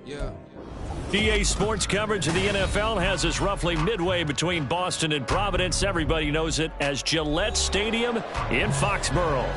Yeah. EA Sports coverage of the NFL has us roughly midway between Boston and Providence. Everybody knows it as Gillette Stadium in Foxborough.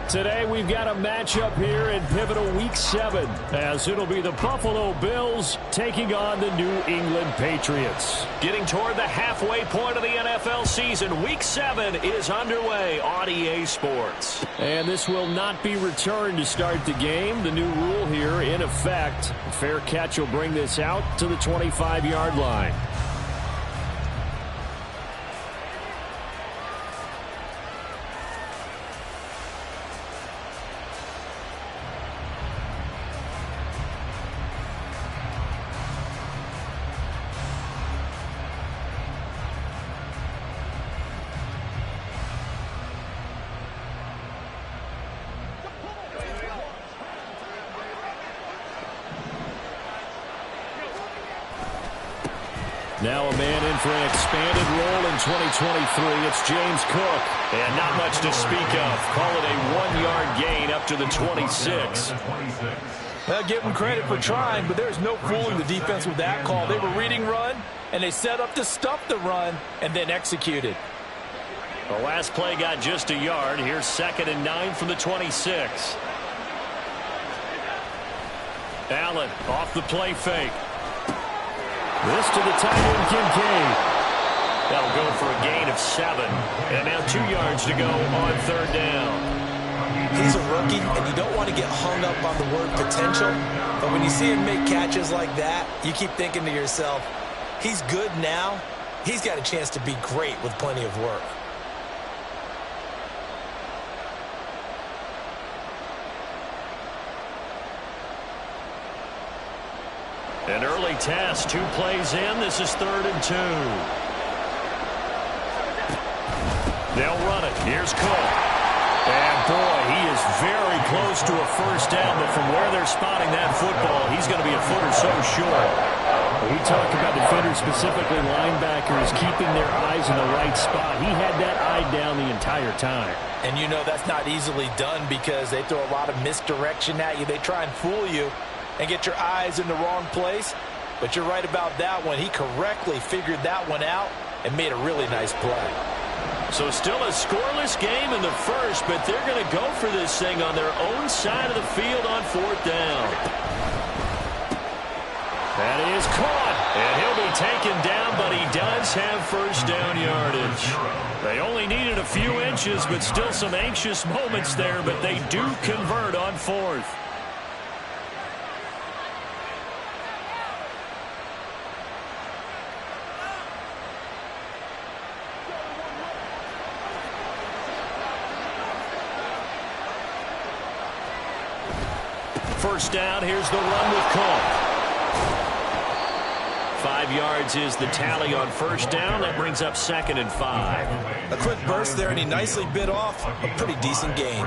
Today we've got a matchup here in pivotal Week 7 as it'll be the Buffalo Bills taking on the New England Patriots. Getting toward the halfway point of the NFL season, Week 7 is underway on EA Sports. And this will not be returned to start the game. The new rule here in effect. A fair catch will bring this out to the 25-yard line. Now a man in for an expanded role in 2023. It's James Cook. And not much to speak of. Call it a 1-yard gain up to the 26. Give them credit for trying, but there's no fooling the defense with that call. They were reading run, and they set up to stuff the run, and then executed. The last play got just a yard. Here's 2nd and 9 from the 26. Allen off the play fake. This to the tight end, Kincaid. That'll go for a gain of 7. And now 2 yards to go on 3rd down. He's a rookie, and you don't want to get hung up on the word potential. But when you see him make catches like that, you keep thinking to yourself, he's good now. He's got a chance to be great with plenty of work. An early test, 2 plays in. This is 3rd and 2. They'll run it. Here's Cook. And boy, he is very close to a first down, but from where they're spotting that football, he's going to be a foot or so short. We talk about defenders, specifically linebackers, keeping their eyes in the right spot. He had that eye down the entire time. And you know that's not easily done because they throw a lot of misdirection at you. They try and fool you and get your eyes in the wrong place. But you're right about that one. He correctly figured that one out and made a really nice play. So still a scoreless game in the first, but they're going to go for this thing on their own side of the field on 4th down. That is caught, and he'll be taken down, but he does have first down yardage. They only needed a few inches, but still some anxious moments there, but they do convert on 4th. First down, here's the run with Cook. 5 yards is the tally on first down. That brings up 2nd and 5. A quick burst there, and he nicely bit off a pretty decent gain.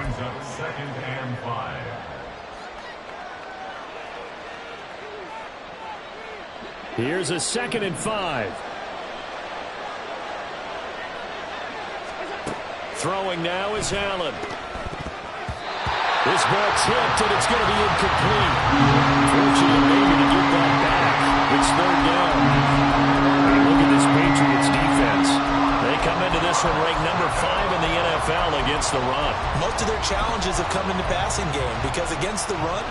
Here's a 2nd and 5. Throwing now is Allen. This ball's hipped, and it's going to be incomplete. Fortunate maybe to get that back. It's 3rd down. And look at this Patriots defense. They come into this one ranked number 5 in the NFL against the run. Most of their challenges have come in the passing game because against the run,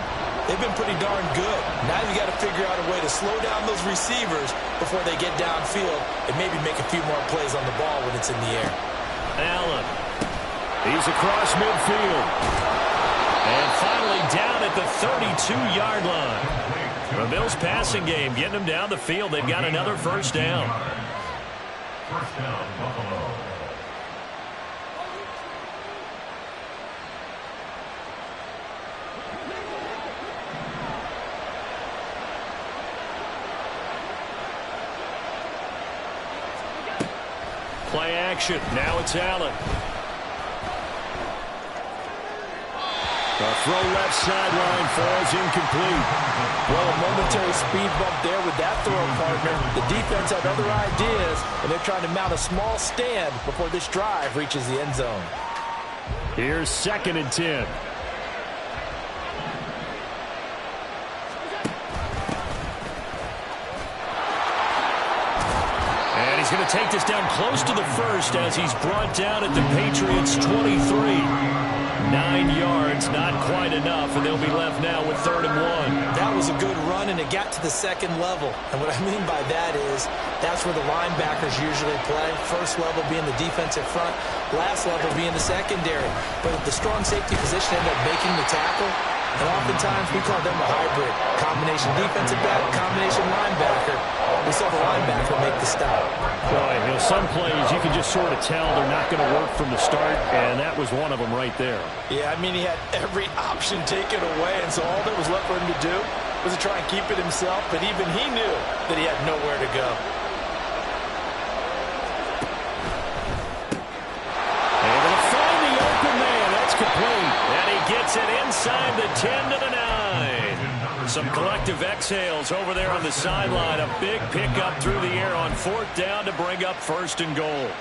they've been pretty darn good. Now you got to figure out a way to slow down those receivers before they get downfield and maybe make a few more plays on the ball when it's in the air. Allen. He's across midfield. And finally down at the 32-yard line. The Bills passing game getting them down the field. They've got another first down. First down, Buffalo. Play action. Now it's Allen. The throw left sideline falls incomplete. Well, a momentary speed bump there with that throw, partner. The defense had other ideas, and they're trying to mount a small stand before this drive reaches the end zone. Here's 2nd and 10. he's going to take this down close to the first as he's brought down at the Patriots' 23. 9 yards, not quite enough, and they'll be left now with 3rd and 1. That was a good run, and it got to the second level. And what I mean by that is that's where the linebackers usually play. First level being the defensive front, last level being the secondary. But the strong safety position ended up making the tackle. And oftentimes we call them a hybrid. Combination defensive back, combination linebacker. We saw the linebacker make the stop. Boy, you know, some plays you can just sort of tell they're not going to work from the start, and that was one of them right there. Yeah, I mean, he had every option taken away, and so all that was left for him to do was to try and keep it himself, but even he knew that he had nowhere to go. Able to find the open man. That's complete. And he gets it inside the 10 to the 9. Some collective exhales over there on the sideline. A big pickup through the air on 4th down to bring up 1st and goal.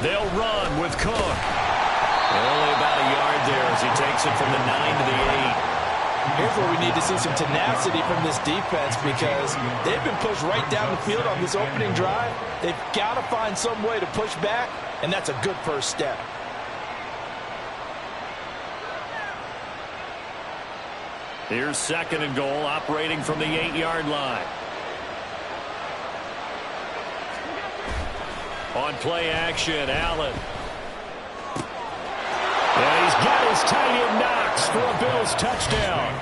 They'll run with Cook. Only about a yard there as he takes it from the 9 to the 8. Here's where we need to see some tenacity from this defense because they've been pushed right down the field on this opening drive. They've got to find some way to push back, and that's a good first step. Here's 2nd and goal, operating from the 8-yard line. On play action, Allen. And he's got his tight end Knox for a Bills touchdown.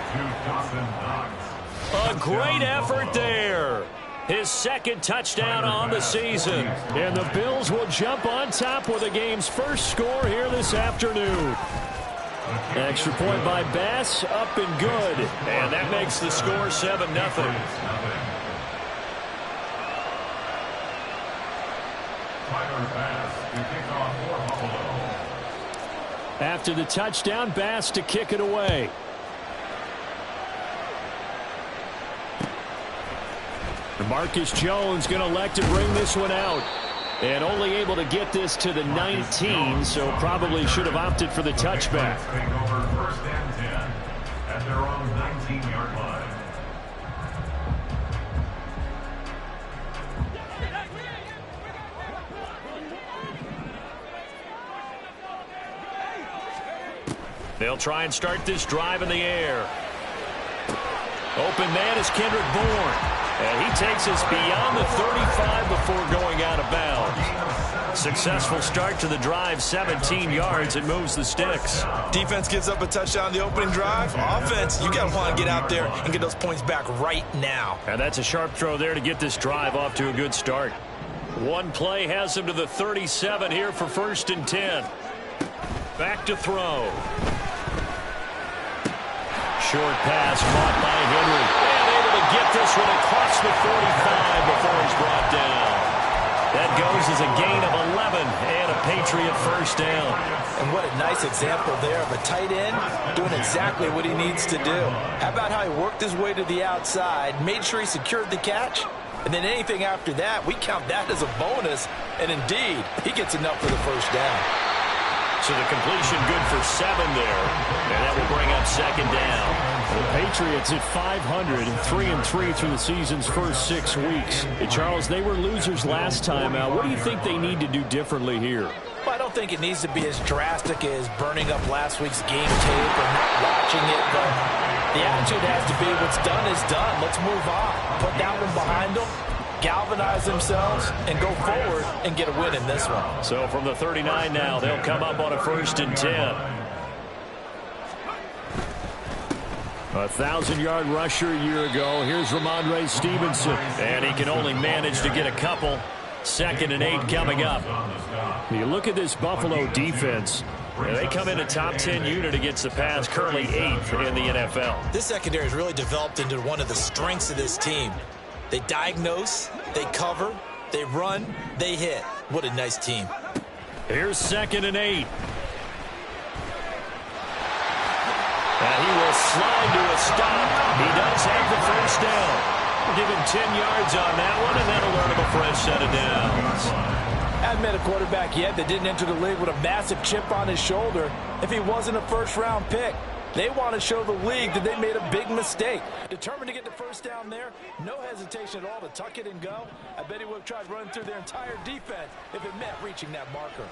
A great effort there. His 2nd touchdown on the season. And the Bills will jump on top with the game's first score here this afternoon. Extra point by Bass, up and good. And that makes the score 7-0. After the touchdown, Bass to kick it away. Marcus Jones going to elect to bring this one out. And only able to get this to the 19, so probably should have opted for the touchback. Over 1st and 10 at their own 19-yard line. They'll try and start this drive in the air. Open man is Kendrick Bourne. And he takes us beyond the 35 before going out of bounds. Successful start to the drive, 17 yards. It moves the sticks. Defense gives up a touchdown the opening drive. Offense, you got to want to get out there and get those points back right now. And that's a sharp throw there to get this drive off to a good start. One play has him to the 37 here for 1st and 10. Back to throw. Short pass caught by Henry. And able to get this one across the 45 before he's brought down. That goes as a gain of 11 and a Patriot 1st down. And what a nice example there of a tight end doing exactly what he needs to do. How about how he worked his way to the outside, made sure he secured the catch, and then anything after that, we count that as a bonus. And indeed, he gets enough for the 1st down. So the completion good for 7 there. And that will bring up 2nd down. The Patriots at 500, 3-3 through the season's first 6 weeks. And Charles, they were losers last time out. What do you think they need to do differently here? Well, I don't think it needs to be as drastic as burning up last week's game tape or not watching it, but the attitude has to be what's done is done. Let's move on. Put that one behind them, galvanize themselves, and go forward and get a win in this one. So from the 39 now, they'll come up on a 1st and 10. A 1,000-yard rusher a year ago. Here's Ramondre Stevenson. And he can only manage to get a couple. 2nd and 8 coming up. You look at this Buffalo defense. They come in a top 10 unit against the pass, currently 8th in the NFL. This secondary has really developed into one of the strengths of this team. They diagnose, they cover, they run, they hit. What a nice team. Here's 2nd and 8. And he will slide to a stop. He does have the 1st down. Give him 10 yards on that one, and that'll earn him a fresh set of downs. Hadn't met a quarterback yet that didn't enter the league with a massive chip on his shoulder if he wasn't a first-round pick. They want to show the league that they made a big mistake. Determined to get the first down there, no hesitation at all to tuck it and go. I bet he would have tried running through their entire defense if it meant reaching that marker.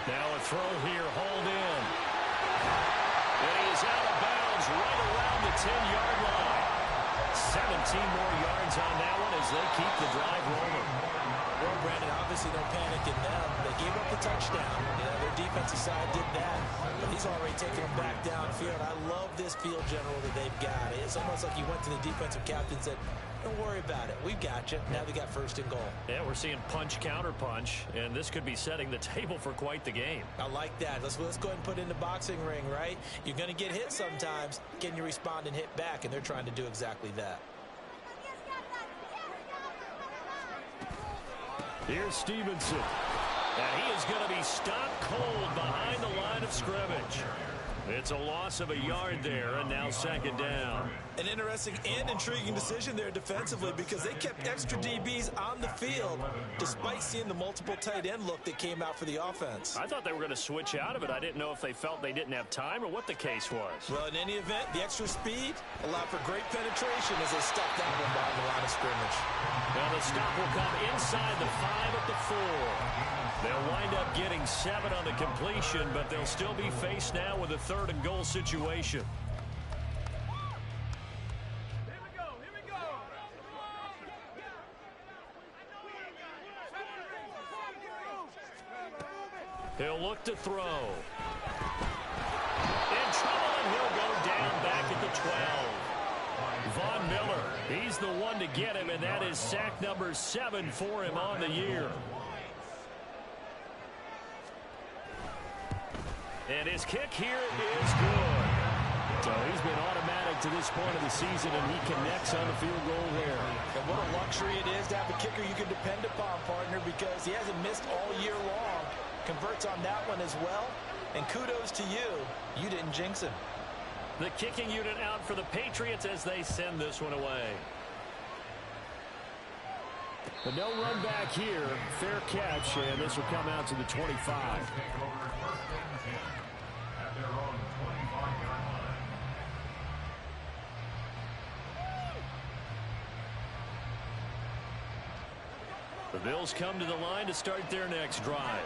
Now a throw here, hauled in. And he is out of bounds right around the 10-yard line. 17 more yards on that one as they keep the drive rolling. Well, Brandon, obviously no panic in them. They gave up the touchdown. Their defensive side did that. But he's already taking them back downfield. I love this field general that they've got. It's almost like he went to the defensive captain and said, don't worry about it. We've got you. Now they got first and goal. Yeah, we're seeing punch, counter punch, and this could be setting the table for quite the game. I like that. Let's go ahead and put it in the boxing ring, right? You're going to get hit sometimes. Can you respond and hit back? And they're trying to do exactly that. Here's Stevenson. And he is going to be stopped cold behind the line of scrimmage. It's a loss of a yard there, and now second down. An interesting and intriguing decision there defensively because they kept extra DBs on the field despite seeing the multiple tight end look that came out for the offense. I thought they were going to switch out of it. I didn't know if they felt they didn't have time or what the case was. Well, in any event, the extra speed allowed for great penetration as they stuffed that one behind the line of scrimmage. Now the stop will come inside the 5 at the 4. They'll wind up getting 7 on the completion, but they'll still be faced now with a 3rd and goal situation. He'll look to throw. In trouble, and he'll go down back at the 12. Von Miller, he's the one to get him, and that is sack number 7 for him on the year. And his kick here is good. So he's been automatic to this point of the season, and he connects on the field goal there. And what a luxury it is to have a kicker you can depend upon, partner, because he hasn't missed all year long. Converts on that one as well. And kudos to you. You didn't jinx him. The kicking unit out for the Patriots as they send this one away. But no run back here. Fair catch, and this will come out to the 25. The Bills come to the line to start their next drive.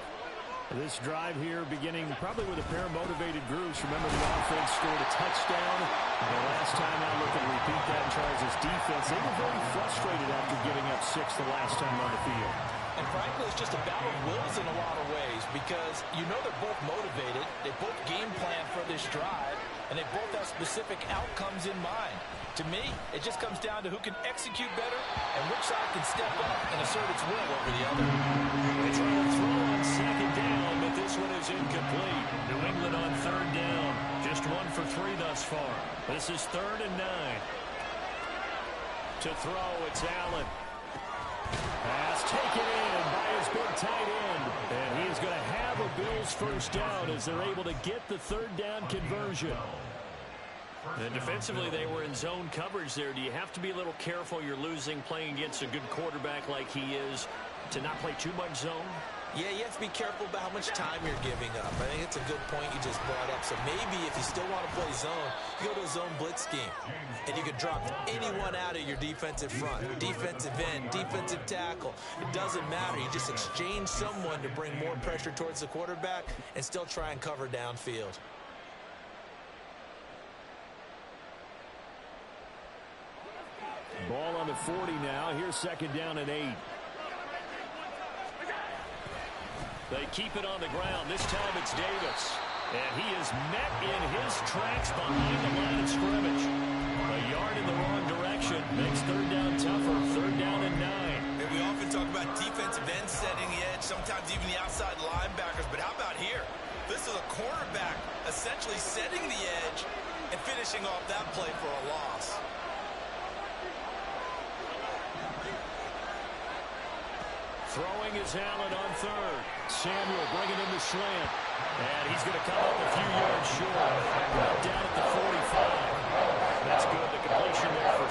This drive here beginning probably with a pair of motivated groups. Remember, the offense scored a touchdown. And the last time I look and repeat that in Charles' defense, they were very frustrated after giving up 6 the last time on the field. And frankly, it's just a battle of wills in a lot of ways because you know they're both motivated. They both game plan for this drive, and they both have specific outcomes in mind. To me, it just comes down to who can execute better and which side can step up and assert its will over the other. They try to throw on second down, but this one is incomplete. New England on 3rd down. Just 1 for 3 thus far. This is 3rd and 9. To throw, it's Allen. Pass taken in by his big tight end. And he is going to have a Bills first down as they're able to get the 3rd down conversion. And defensively, they were in zone coverage there. Do you have to be a little careful? You're losing playing against a good quarterback like he is to not play too much zone? Yeah, you have to be careful about how much time you're giving up. I think it's a good point you just brought up. So maybe if you still want to play zone, you go to a zone blitz scheme. And you can drop anyone out of your defensive front, defensive end, defensive tackle. It doesn't matter. You just exchange someone to bring more pressure towards the quarterback and still try and cover downfield. Ball on the 40 now. Here's 2nd down and 8. They keep it on the ground. This time it's Davis. And he is met in his tracks behind the line of scrimmage. A yard in the wrong direction makes 3rd down tougher. 3rd down and 9. And we often talk about defensive ends setting the edge, sometimes even the outside linebackers. But how about here? This is a cornerback essentially setting the edge and finishing off that play for a loss. Throwing is Allen on 3rd. Samuel bringing in the slant. And he's going to come up a few yards short. Up down at the 45. That's good. The completion there for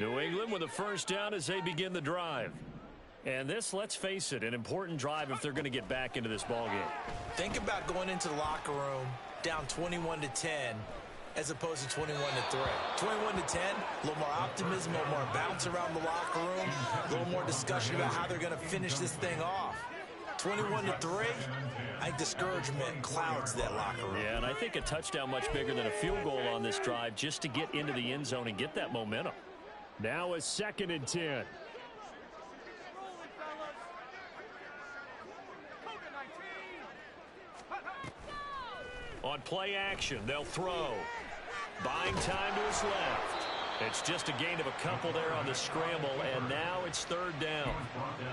New England with a first down as they begin the drive. And this, let's face it, an important drive if they're going to get back into this ballgame. Think about going into the locker room down 21-10 as opposed to 21-3. 21-10, a little more optimism, a little more bounce around the locker room, a little more discussion about how they're going to finish this thing off. 21-3, I think discouragement clouds that locker room. Yeah, and I think a touchdown much bigger than a field goal on this drive just to get into the end zone and get that momentum. Now a 2nd and 10. On play action, they'll throw. Buying time to his left. It's just a gain of a couple there on the scramble, and now it's 3rd down.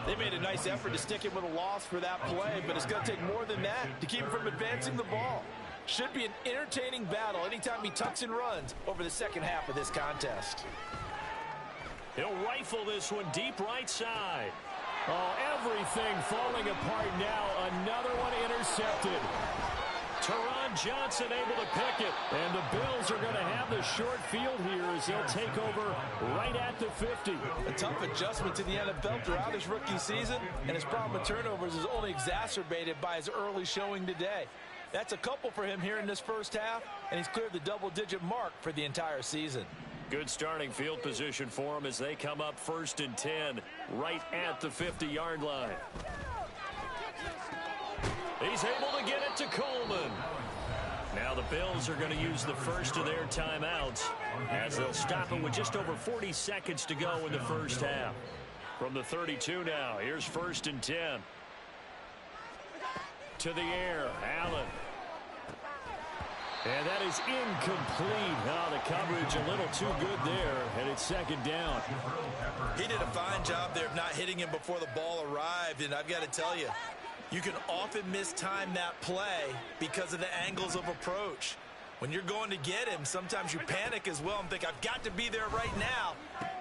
They made a nice effort to stick him with a loss for that play, but it's going to take more than that to keep him from advancing the ball. Should be an entertaining battle anytime he tucks and runs over the second half of this contest. He'll rifle this one deep right side. Oh, everything falling apart now. Another one intercepted. Teron Johnson able to pick it. And the Bills are going to have the short field here as they'll take over right at the 50. A tough adjustment to the NFL throughout his rookie season, and his problem with turnovers is only exacerbated by his early showing today. That's a couple for him here in this first half, and he's cleared the double-digit mark for the entire season. Good starting field position for him as they come up 1st and 10 right at the 50-yard line. He's able to get it to Coleman. Now the Bills are going to use the first of their timeouts as they'll stop it with just over 40 seconds to go in the first half. From the 32 now, here's 1st and 10. To the air, Allen. And that is incomplete. Now the coverage a little too good there, and it's 2nd down. He did a fine job there of not hitting him before the ball arrived, and I've got to tell you, you can often mistime that play because of the angles of approach. When you're going to get him, sometimes you panic as well and think, I've got to be there right now.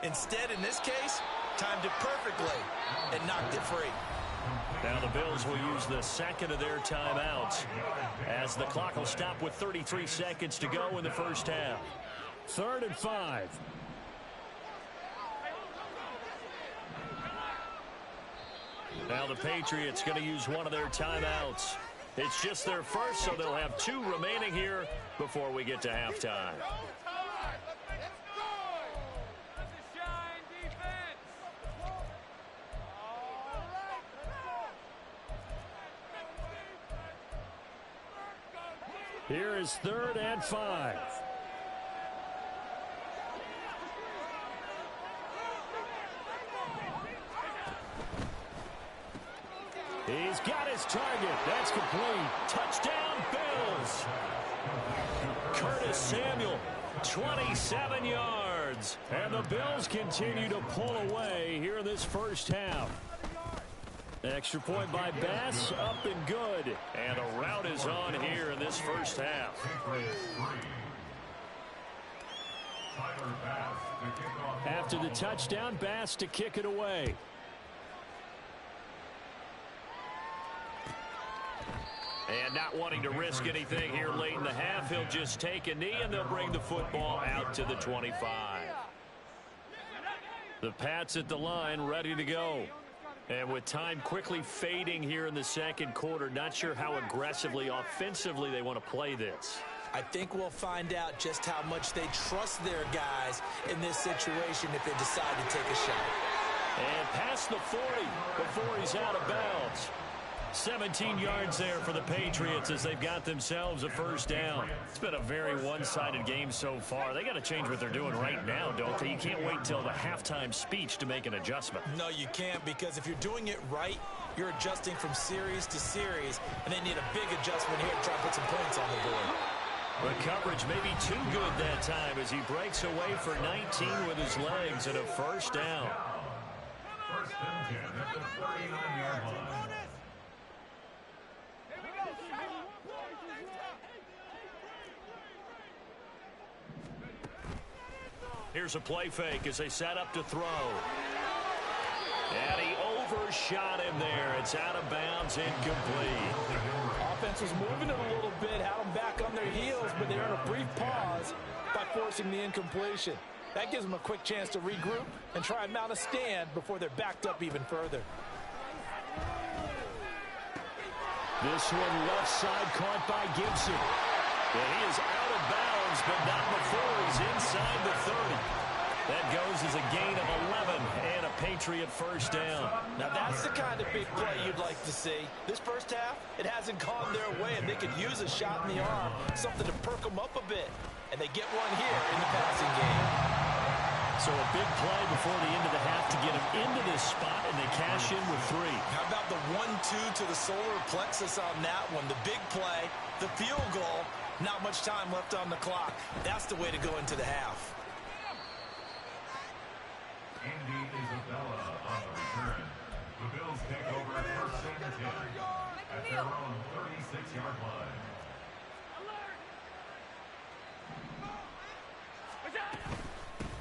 Instead, in this case, timed it perfectly and knocked it free. Now the Bills will use the 2nd of their timeouts as the clock will stop with 33 seconds to go in the first half. 3rd and 5. Now the Patriots going to use one of their timeouts. It's just their first, so they'll have 2 remaining here before we get to halftime. Here is 3rd and 5. He's got his target. That's complete. Touchdown, Bills. Curtis Samuel, 27 yards. And the Bills continue to pull away here in this first half. Extra point by Bass, up and good. And a rout is on here in this first half. After the touchdown, Bass to kick it away. And not wanting to risk anything here late in the half, he'll just take a knee and they'll bring the football out to the 25. The Pats at the line ready to go. And with time quickly fading here in the second quarter, not sure how aggressively, offensively they want to play this. I think we'll find out just how much they trust their guys in this situation if they decide to take a shot. And past the 40 before he's out of bounds. 17 yards there for the Patriots as they've got themselves a first down. It's been a very one-sided game so far. They got to change what they're doing right now, don't they? You can't wait till the halftime speech to make an adjustment. No, you can't, because if you're doing it right, you're adjusting from series to series, and they need a big adjustment here to try to put some points on the board. The coverage may be too good that time as he breaks away for 19 with his legs and a first down. 1st and 10 at the 39-yard line. Here's a play fake as they set up to throw. And he overshot him there. It's out of bounds, incomplete. Offense was moving it a little bit, had them back on their heels, but they earned a brief pause by forcing the incompletion. That gives them a quick chance to regroup and try and mount a stand before they're backed up even further. This one left side caught by Gibson. And he is out of bounds, but not before he's inside the 30. That goes as a gain of 11 and a Patriot first down. Now that's the kind of big play you'd like to see. This first half, it hasn't gone their way, and they could use a shot in the arm, something to perk them up a bit. And they get one here in the passing game. So a big play before the end of the half to get them into this spot, and they cash in with 3. How about the 1-2 to the solar plexus on that one? The big play, the field goal, not much time left on the clock. That's the way to go into the half. Andy Isabella on the return. The Bills take over first and 10 at their own 36-yard line.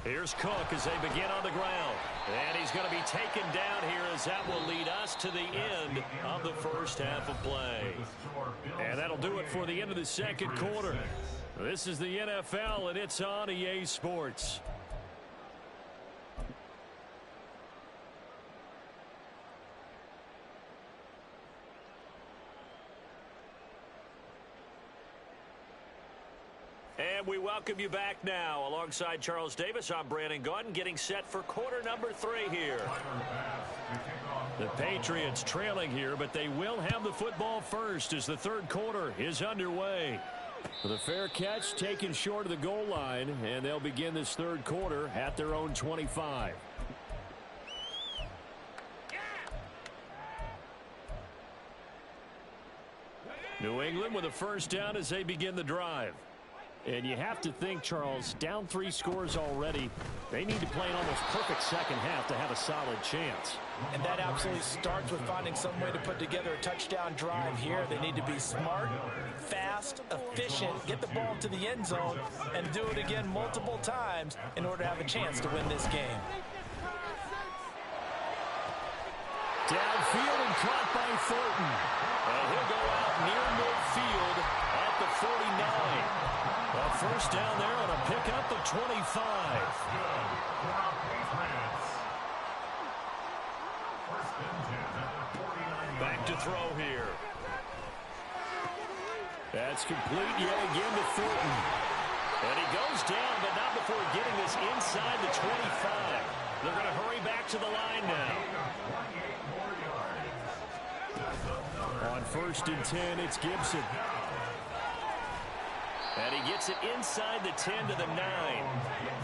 Here's Cook as they begin on the ground. And he's going to be taken down here as that will lead us to the end of the first half of play. And that'll do it for the end of the second quarter. This is the NFL, and it's on EA Sports. And we welcome you back now. Alongside Charles Davis, I'm Brandon Gaudin, getting set for quarter number 3 here. The Patriots trailing here, but they will have the football first as the third quarter is underway. With a fair catch taken short of the goal line, and they'll begin this third quarter at their own 25. New England with a first down as they begin the drive. And you have to think, Charles, down 3 scores already. They need to play an almost perfect second half to have a solid chance. And that absolutely starts with finding some way to put together a touchdown drive here. They need to be smart, fast, efficient, get the ball to the end zone, and do it again multiple times in order to have a chance to win this game. Downfield and caught by Thornton. And he'll go out near midfield at the 49. A first down there on a pickup of 25. Back to throw here. That's complete yet again to Thornton. And he goes down, but not before getting this inside the 25. They're going to hurry back to the line now. On first and 10, it's Gibson. And he gets it inside the 10 to the 9.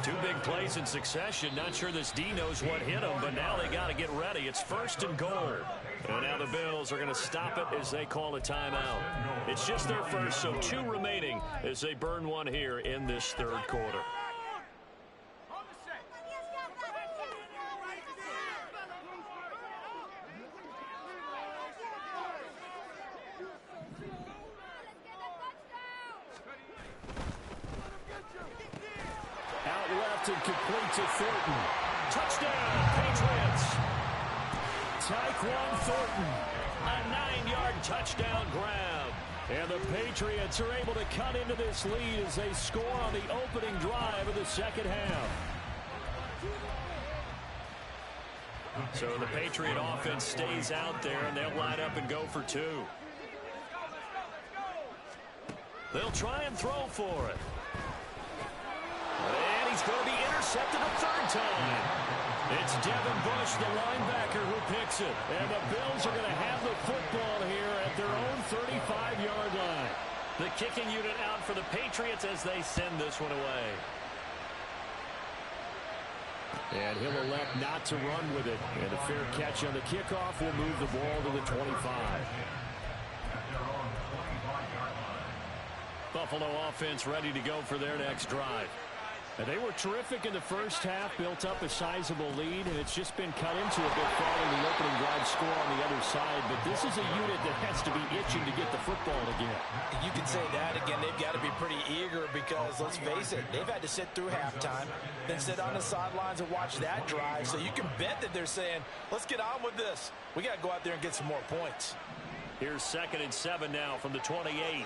2 big plays in succession. Not sure this D knows what hit him, but now they got to get ready. It's first and goal. And now the Bills are going to stop it as they call a timeout. It's just their first, so 2 remaining as they burn one here in this third quarter. And complete to Thornton. Touchdown, Patriots. Tyquan Thornton, a 9-yard touchdown grab. And the Patriots are able to cut into this lead as they score on the opening drive of the second half. So the Patriot offense stays out there, and they'll line up and go for 2. They'll try and throw for it. And he's going to be intercepted a third time. It's Devin Bush, the linebacker, who picks it. And the Bills are going to have the football here at their own 35-yard line. The kicking unit out for the Patriots as they send this one away. And he'll elect not to run with it. And a fair catch on the kickoff will move the ball to the 25. Buffalo offense ready to go for their next drive. And they were terrific in the first half, built up a sizable lead, and it's just been cut into a bit following the opening drive score on the other side. But this is a unit that has to be itching to get the football again. You can say that again. They've got to be pretty eager because, let's face it, they've had to sit through halftime, then sit on the sidelines and watch that drive. So you can bet that they're saying, let's get on with this. We got to go out there and get some more points. Here's 2nd and 7 now from the 28.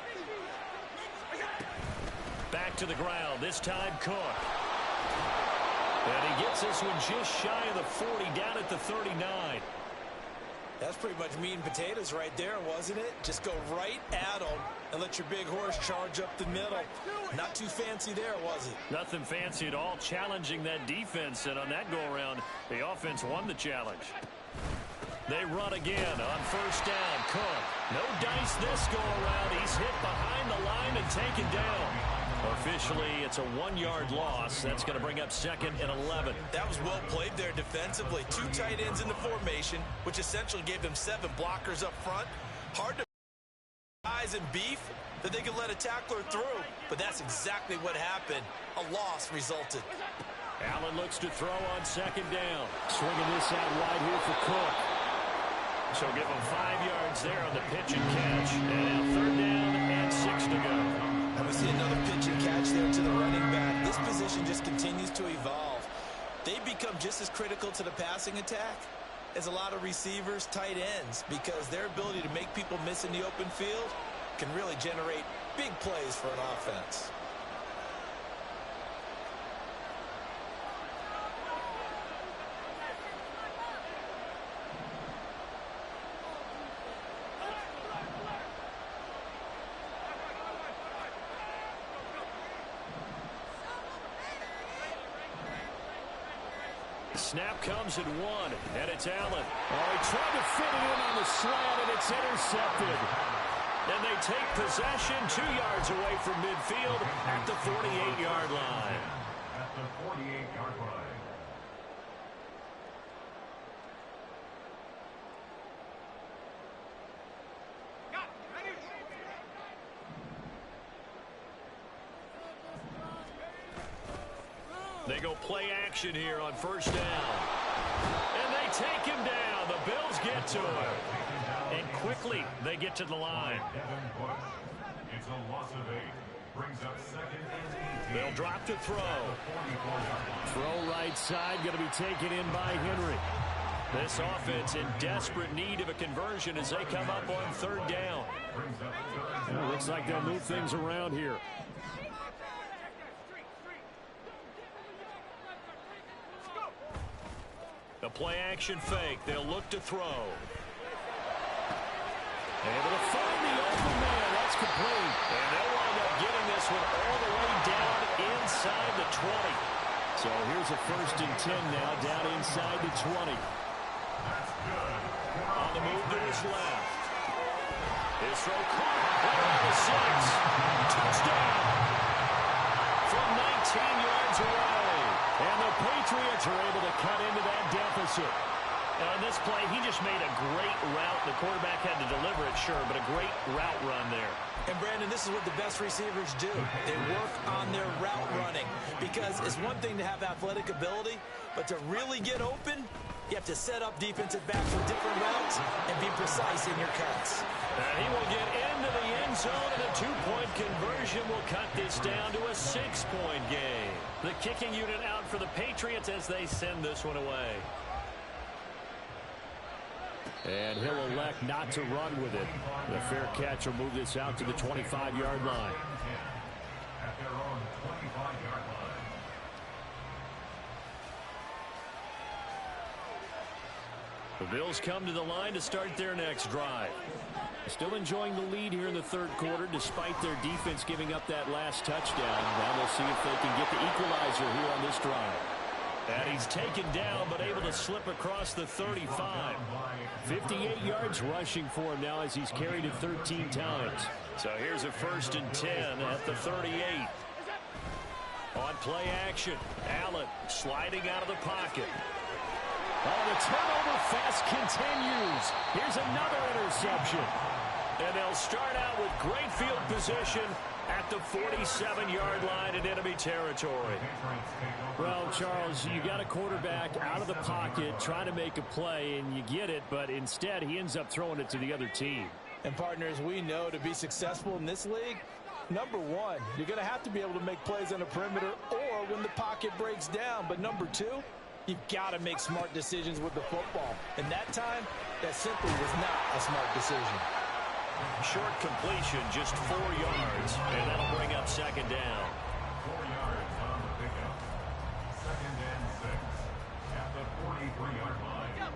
Back to the ground, this time Cook. And he gets this one just shy of the 40, down at the 39. That's pretty much meat and potatoes right there, wasn't it? Just go right at them and let your big horse charge up the middle. Not too fancy there, was it? Nothing fancy at all, challenging that defense. And on that go-around, the offense won the challenge. They run again on first down. Cook. No dice this go-around. He's hit behind the line and taken down. Officially, it's a 1-yard loss. That's going to bring up 2nd and 11. That was well played there defensively. 2 tight ends in the formation, which essentially gave them 7 blockers up front. Hard to size and beef that they could let a tackler through, but that's exactly what happened. A loss resulted. Allen looks to throw on 2nd down. Swinging this out wide here for Cook. So give him 5 yards there on the pitch and catch. And now 3rd down and 6 to go. And we see another pitch and catch there to the running back. This position just continues to evolve. They become just as critical to the passing attack as a lot of receivers, tight ends, because their ability to make people miss in the open field can really generate big plays for an offense. Snap comes at 1, and it's Allen. Oh, he tried to fit it in on the slant, and it's intercepted. And they take possession 2 yards away from midfield at the 48-yard line. At the 48-yard line. They go play action here on first down. And they take him down. The Bills get to him. And quickly, they get to the line. It's a loss of 8. Brings up 2nd and 18. They'll drop to throw. Throw right side, going to be taken in by Henry. This offense in desperate need of a conversion as they come up on 3rd down. It looks like they'll move things around here. A play-action fake. They'll look to throw. Able to find the open man. That's complete. And they'll wind up getting this one all the way down inside the 20. So here's a 1st and 10 now, down inside the 20. On the move to his left. His throw caught. Right on the 6. Touchdown. From 19 yards away. And the Patriots are able to cut into that deficit. And on this play, he just made a great route. The quarterback had to deliver it, sure, but a great route run there. And, Brandon, this is what the best receivers do. They work on their route running because it's one thing to have athletic ability, but to really get open, you have to set up defensive backs with different routes and be precise in your cuts. And he will get into the end zone, and a 2-point conversion will cut this down to a 6-point game. The kicking unit out for the Patriots as they send this one away. And he'll elect not to run with it. The fair catch will move this out to the 25-yard line. At their own 25-yard line. The Bills come to the line to start their next drive. Still enjoying the lead here in the 3rd quarter despite their defense giving up that last touchdown. Now we'll see if they can get the equalizer here on this drive. And he's taken down but able to slip across the 35. 58 yards rushing for him now as he's carried it 13 times. So here's a 1st and 10 at the 38. On play action, Allen sliding out of the pocket. Oh, the turnover fest continues. Here's another interception. And they'll start out with great field position at the 47-yard line in enemy territory. Well, Charles, you got a quarterback out of the pocket trying to make a play, and you get it, but instead he ends up throwing it to the other team. And, partners, we know to be successful in this league, number one, you're going to have to be able to make plays on the perimeter or when the pocket breaks down. But number two, you've got to make smart decisions with the football. And that time, that simply was not a smart decision. Short completion, just 4 yards, and that'll bring up 2nd down. 4 yards on the pickup. Second and 6 at the 43-yard line.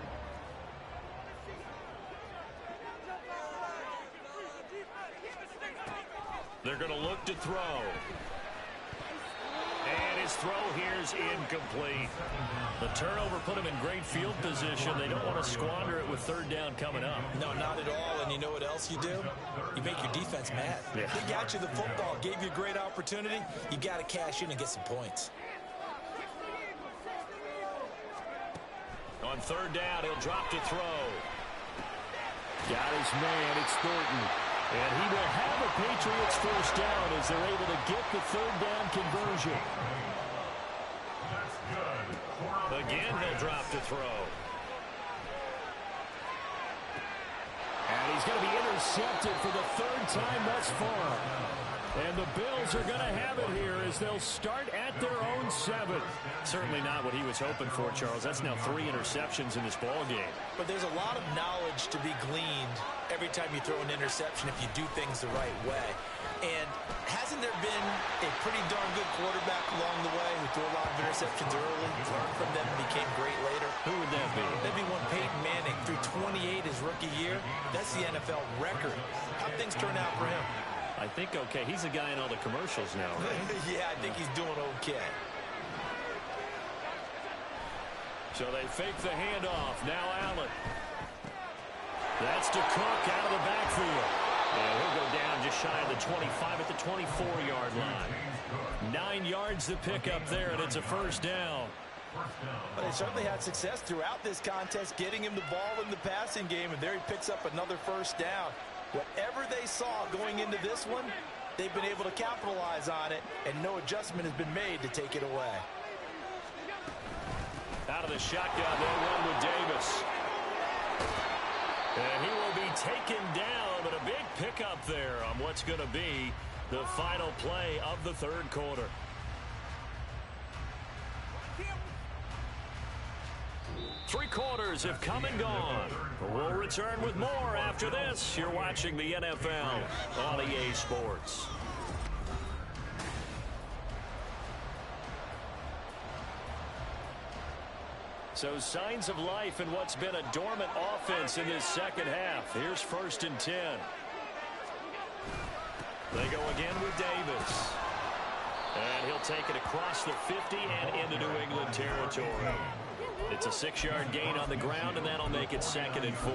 They're going to look to throw. And his throw here is incomplete. The turnover put him in great field position. They don't want to squander it with third down coming up. No, not at all. And you know what else you do? You make your defense mad. Yeah. They got you the football, gave you a great opportunity. You got to cash in and get some points. On third down, he'll drop to throw. Got his man. It's Thornton. And he will have a Patriots first down as they're able to get the third down conversion. Again, he'll drop to throw. And he's going to be intercepted for the third time thus far. And the Bills are going to have it here as they'll start at their own 7. Certainly not what he was hoping for, Charles. That's now 3 interceptions in this ball game. But there's a lot of knowledge to be gleaned every time you throw an interception if you do things the right way. And hasn't there been a pretty darn good quarterback along the way who threw a lot of interceptions early, learned from them, and became great later? Who would that be? That'd be one Peyton Manning threw 28 his rookie year. That's the NFL record. How'd things turn out for him? I think okay. He's a guy in all the commercials now, right? Yeah, I think he's doing okay. So they fake the handoff. Now Allen. That's to Cook out of the backfield. And he'll go down just shy of the 25 at the 24-yard line. 9 yards to pick up there, and it's a first down. But they certainly had success throughout this contest, getting him the ball in the passing game, and there he picks up another first down. Whatever they saw going into this one, they've been able to capitalize on it, and no adjustment has been made to take it away. Out of the shotgun, they'll run with Davis. And he will be taken down, but a big pickup there on what's going to be the final play of the third quarter. Three quarters have come and gone. We'll return with more after this. You're watching the NFL on EA Sports. So signs of life in what's been a dormant offense in this second half. Here's 1st and 10. They go again with Davis. And he'll take it across the 50 and into New England territory. It's a 6-yard gain on the ground, and that'll make it 2nd and 4.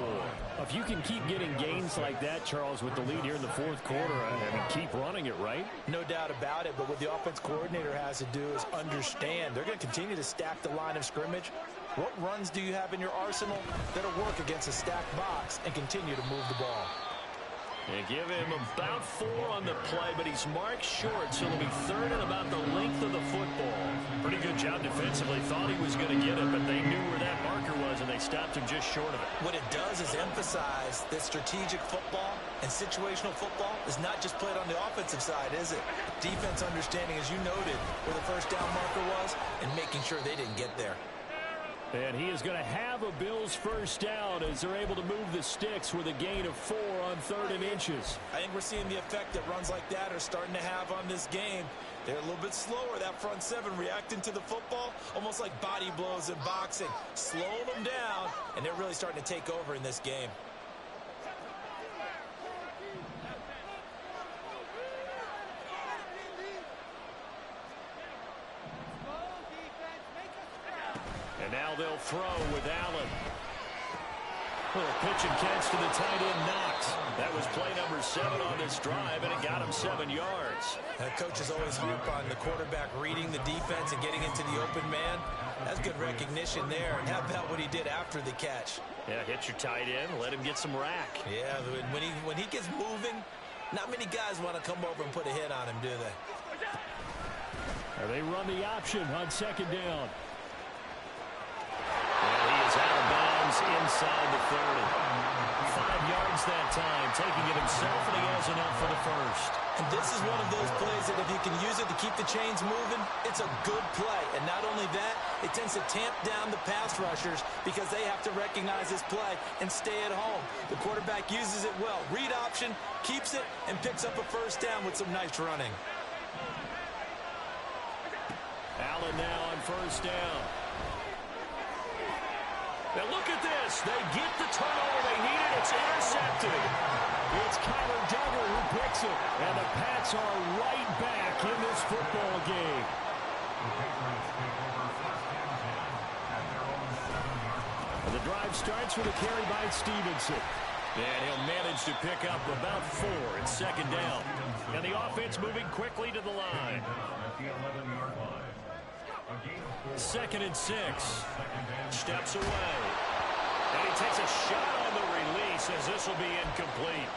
If you can keep getting gains like that, Charles, with the lead here in the fourth quarter, I mean, keep running it, right? No doubt about it, but what the offense coordinator has to do is understand they're going to continue to stack the line of scrimmage. What runs do you have in your arsenal that'll work against a stacked box and continue to move the ball? They give him about 4 on the play, but he's marked short, so it'll be 3rd and about the length of the football. Pretty good job defensively. Thought he was going to get it, but they knew where that marker was, and they stopped him just short of it. What it does is emphasize that strategic football and situational football is not just played on the offensive side, is it? Defense understanding, as you noted, where the first down marker was and making sure they didn't get there. And he is going to have a Bills first down as they're able to move the sticks with a gain of 4 on 3rd and inches. I think we're seeing the effect that runs like that are starting to have on this game. They're a little bit slower, that front 7 reacting to the football, almost like body blows in boxing. Slow them down, and they're really starting to take over in this game. And now they'll throw with Allen. Little pitch and catch to the tight end, Knox. That was play number 7 on this drive, and it got him 7 yards. Coaches always harp on the quarterback reading the defense and getting into the open man. That's good recognition there. And how about what he did after the catch? Yeah, hit your tight end, let him get some rack. Yeah, when he gets moving, not many guys want to come over and put a hit on him, do they? They run the option on 2nd down. And he is out of bounds inside the 30. 5 yards that time, taking it himself, and he has enough for the first. And this is one of those plays that if you can use it to keep the chains moving, it's a good play. And not only that, it tends to tamp down the pass rushers because they have to recognize this play and stay at home. The quarterback uses it well. Read option, keeps it, and picks up a first down with some nice running. Allen now on first down. Now look at this. They get the turnover they needed. It's intercepted. It's Kyler Duggar who picks it. And the Pats are right back in this football game. And the drive starts with a carry by Stevenson. And he'll manage to pick up about 4. It's second down. And the offense moving quickly to the line. Second and 6. Steps away. And he takes a shot on the release as this will be incomplete.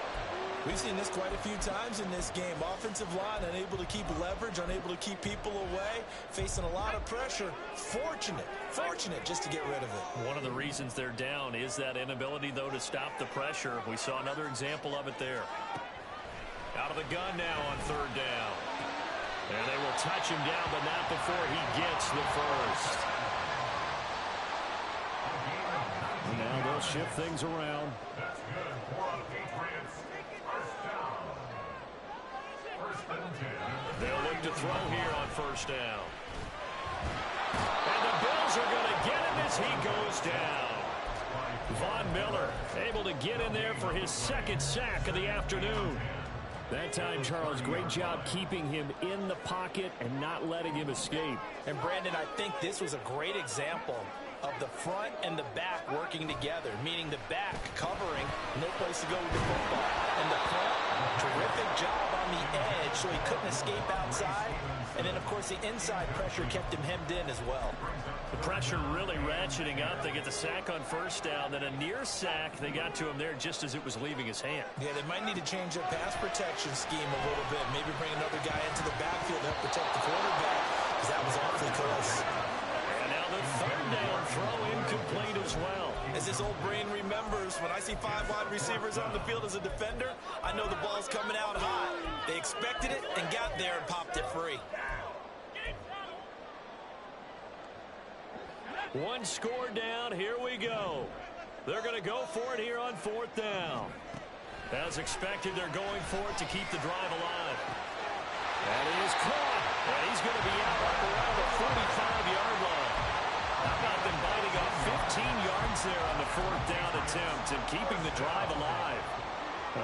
We've seen this quite a few times in this game. Offensive line unable to keep leverage, unable to keep people away, facing a lot of pressure. Fortunate just to get rid of it. One of the reasons they're down is that inability, though, to stop the pressure. We saw another example of it there. Out of the gun now on third down. And they will touch him down, but not before he gets the first. And now they'll shift things around. That's good for the Patriots. First down. First and 10. They'll look to throw here on first down. And the Bills are going to get him as he goes down. Von Miller able to get in there for his second sack of the afternoon. That time, Charles, great job keeping him in the pocket and not letting him escape. And, Brandon, I think this was a great example of the front and the back working together, meaning the back covering, no place to go with the football. And the front, terrific job on the edge so he couldn't escape outside. And then, of course, the inside pressure kept him hemmed in as well. The pressure really ratcheting up. They get the sack on first down. Then a near sack. They got to him there just as it was leaving his hand. Yeah, they might need to change their pass protection scheme a little bit. Maybe bring another guy into the backfield to help protect the quarterback, because that was awfully close. And now the third down throw incomplete as well. As this old brain remembers, when I see 5 wide receivers on the field as a defender, I know the ball's coming out hot. They expected it and got there and popped it free. One score down. Here we go. They're going to go for it here on fourth down. As expected, they're going for it to keep the drive alive. And he is caught. And he's going to be out up around the 45-yard line. How about them biting off 15 yards there on the fourth down attempt and keeping the drive alive?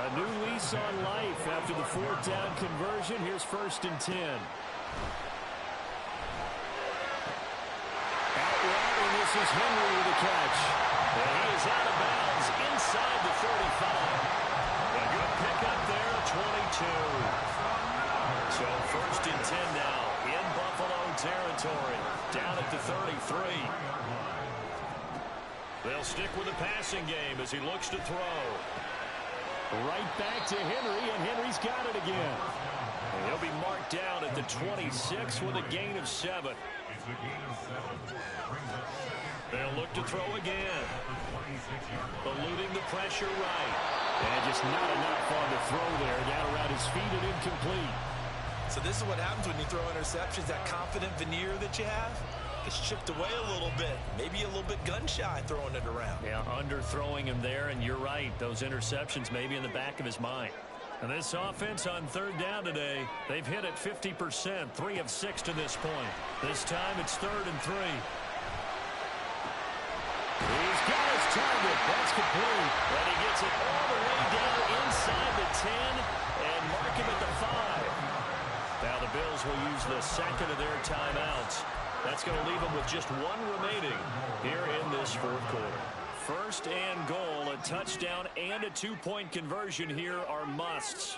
A new lease on life after the fourth down conversion. Here's first and 10. This is Henry with a catch. And he is out of bounds inside the 35. A good pickup there, 22. So first and 10 now in Buffalo territory. Down at the 33. They'll stick with the passing game as he looks to throw. Right back to Henry, and Henry's got it again. And he'll be marked down at the 26 with a gain of 7. It's a gain of 7. They'll look to throw again. Eluding the pressure right. And just not enough on the throw there. Down around his feet and incomplete. So this is what happens when you throw interceptions. That confident veneer that you have gets chipped away a little bit. Maybe a little bit gun-shy throwing it around. Yeah, underthrowing him there, and you're right. Those interceptions maybe in the back of his mind. And this offense on third down today, they've hit it 50%, 3 of 6 to this point. This time it's 3rd and 3. He's got his target. That's complete. And he gets it all the way down inside the 10 and mark him at the 5. Now the Bills will use the second of their timeouts. That's going to leave them with just 1 remaining here in this fourth quarter. First and goal, a touchdown and a 2-point conversion here are musts.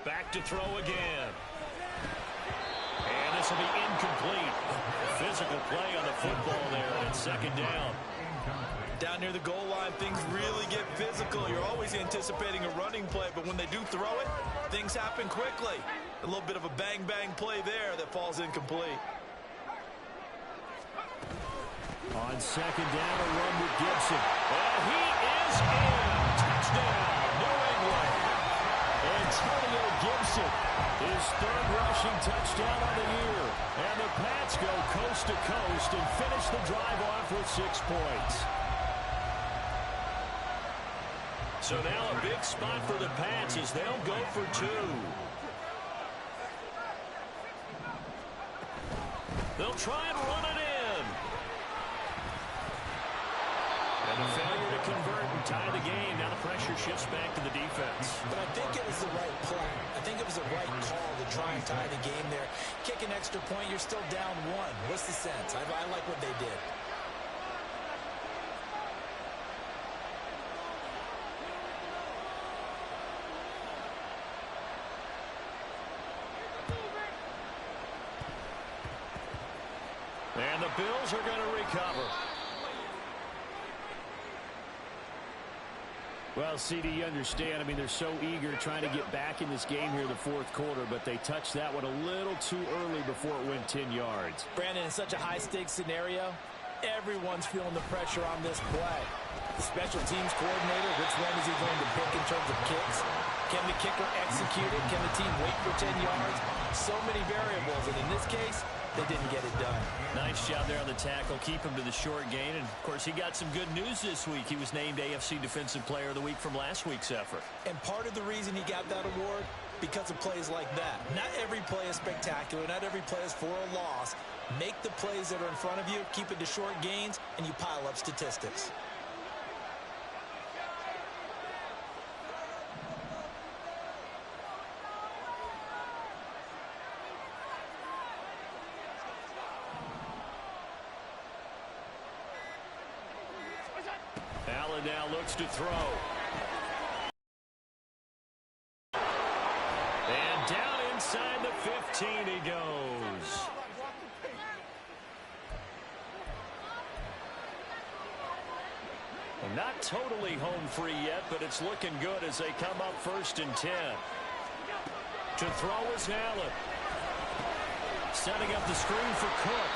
Back to throw again. And this will be incomplete. Physical play on the football there, and it's second down. Down near the goal line, things really get physical. You're always anticipating a running play, but when they do throw it, things happen quickly. A little bit of a bang-bang play there that falls incomplete. On second down, a run with Gibson. And he is in. Touchdown, New England. Antonio Gibson, his 3rd rushing touchdown of the year. And the Pats go coast to coast and finish the drive off with 6 points. So now a big spot for the Pats as they'll go for two. They'll try and run it in. And a failure to convert and tie the game. Now the pressure shifts back to the defense. But I think it was the right play. I think it was the right call to try and tie the game there. Kick an extra point, you're still down one. What's the sense? I like what they did. And the Bills are going to recover. Well, CD, you understand. I mean, they're so eager trying to get back in this game here in the fourth quarter, but they touched that one a little too early before it went 10 yards. Brandon, in such a high-stakes scenario, everyone's feeling the pressure on this play. The special teams coordinator, which one is he going to pick in terms of kicks? Can the kicker execute it? Can the team wait for 10 yards? So many variables, and in this case, they didn't get it done. Nice job there on the tackle. Keep him to the short gain. And, of course, he got some good news this week. He was named AFC Defensive Player of the Week from last week's effort. And part of the reason he got that award, because of plays like that. Not every play is spectacular. Not every play is for a loss. Make the plays that are in front of you, keep it to short gains, and you pile up statistics. Allen now looks to throw. And down inside the 15 he goes. And not totally home free yet, but it's looking good as they come up 1st and 10. To throw is Allen. Setting up the screen for Cook.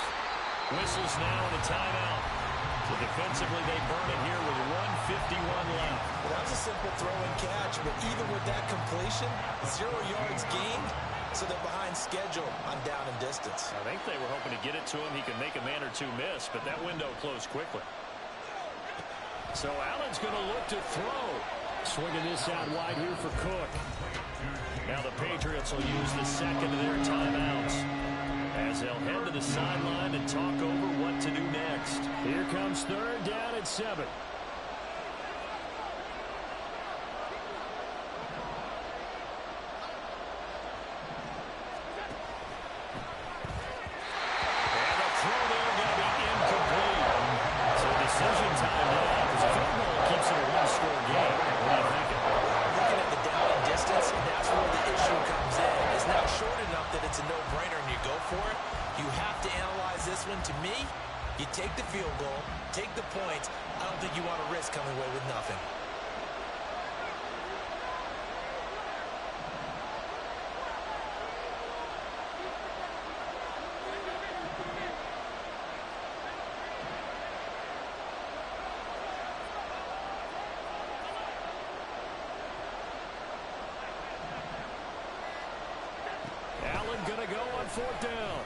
Whistles now and a timeout. So defensively, they burn it here with 1:51 left. Well, that was a simple throw and catch, but even with that completion, 0 yards gained, so they're behind schedule on down and distance. I think they were hoping to get it to him. He could make a man or two miss, but that window closed quickly. So Allen's going to look to throw. Swinging this out wide here for Cook. Now the Patriots will use the second of their timeouts as they'll head to the sideline and talk over what to do next. Here comes 3rd down and 7. And the throw there going to be incomplete. So decision time now because a field goal keeps it a one-score game. What are you thinking? Looking at the down and distance, that's where the issue comes in. It's now short enough that it's a no-brainer and you go for it. You have to analyze this one. To me, you take the field goal, take the points. I don't think you want to risk coming away with nothing. Allen going to go on 4th down.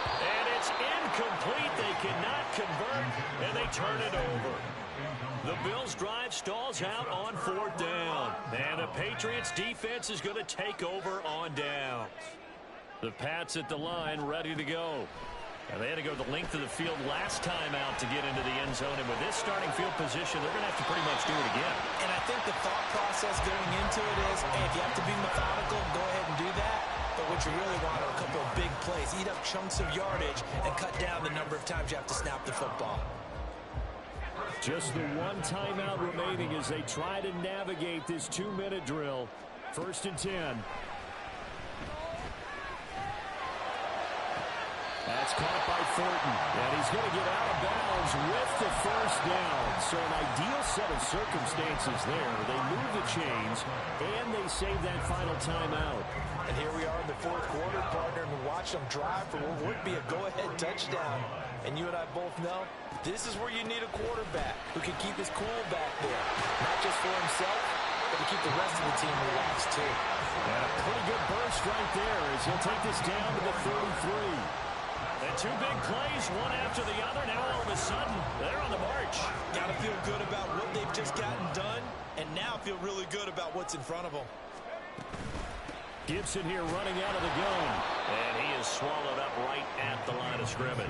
And it's incomplete. They cannot convert, and they turn it over. The Bills' drive stalls out on 4th down. And the Patriots' defense is going to take over on downs. The Pats at the line ready to go. And they had to go the length of the field last time out to get into the end zone. And with this starting field position, they're going to have to pretty much do it again. And I think the thought process going into it is, hey, if you have to be methodical, go ahead and do that. But what you really want are a couple of big plays. Eat up chunks of yardage and cut down the number of times you have to snap the football. Just the one timeout remaining as they try to navigate this 2-minute drill. 1st and 10. That's caught by Thornton, and he's going to get out of bounds with the 1st down. So an ideal set of circumstances there. They move the chains, and they save that final timeout. And here we are in the 4th quarter, partner, and watch them drive for what would be a go-ahead touchdown. And you and I both know this is where you need a quarterback who can keep his cool back there. Not just for himself, but to keep the rest of the team relaxed, too. And a pretty good burst right there as he'll take this down to the 33. And 2 big plays, one after the other. Now all of a sudden, they're on the march. Got to feel good about what they've just gotten done and now feel really good about what's in front of him. Gibson here running out of the gun. And he is swallowed up right at the line of scrimmage.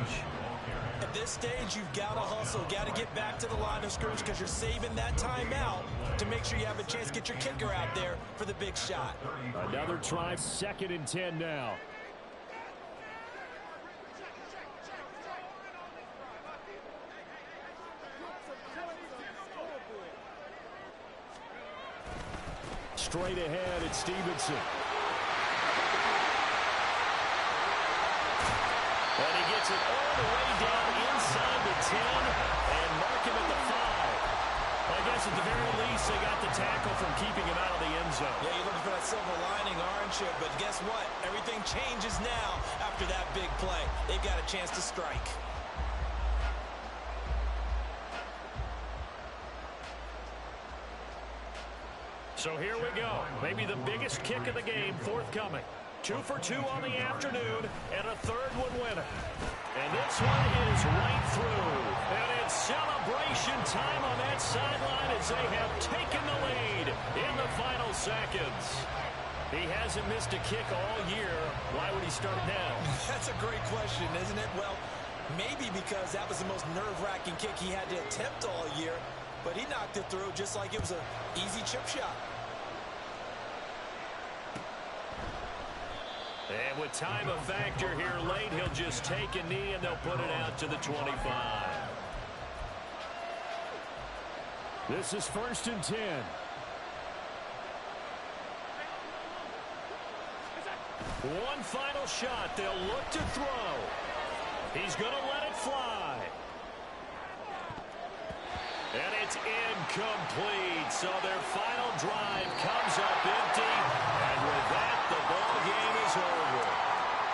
At this stage, you've got to hustle, got to get back to the line of scrimmage because you're saving that timeout to make sure you have a chance to get your kicker out there for the big shot. Another try, 2nd and 10 now. Straight ahead, it's Stevenson. And he gets it all the way down inside the 10 and mark him at the 5. I guess at the very least, they got the tackle from keeping him out of the end zone. Yeah, you're looking for that silver lining, aren't you? But guess what? Everything changes now after that big play. They've got a chance to strike. So here we go. Maybe the biggest kick of the game forthcoming. 2 for 2 on the afternoon, and a 3rd one winner. And this one is right through. And it's celebration time on that sideline as they have taken the lead in the final seconds. He hasn't missed a kick all year. Why would he start now? That's a great question, isn't it? Well, maybe because that was the most nerve-wracking kick he had to attempt all year. But he knocked it through just like it was an easy chip shot. And with time a factor here late, he'll just take a knee and they'll put it out to the 25. This is 1st and 10. One final shot. They'll look to throw. He's going to let it fly. And it's incomplete. So their final drive comes up in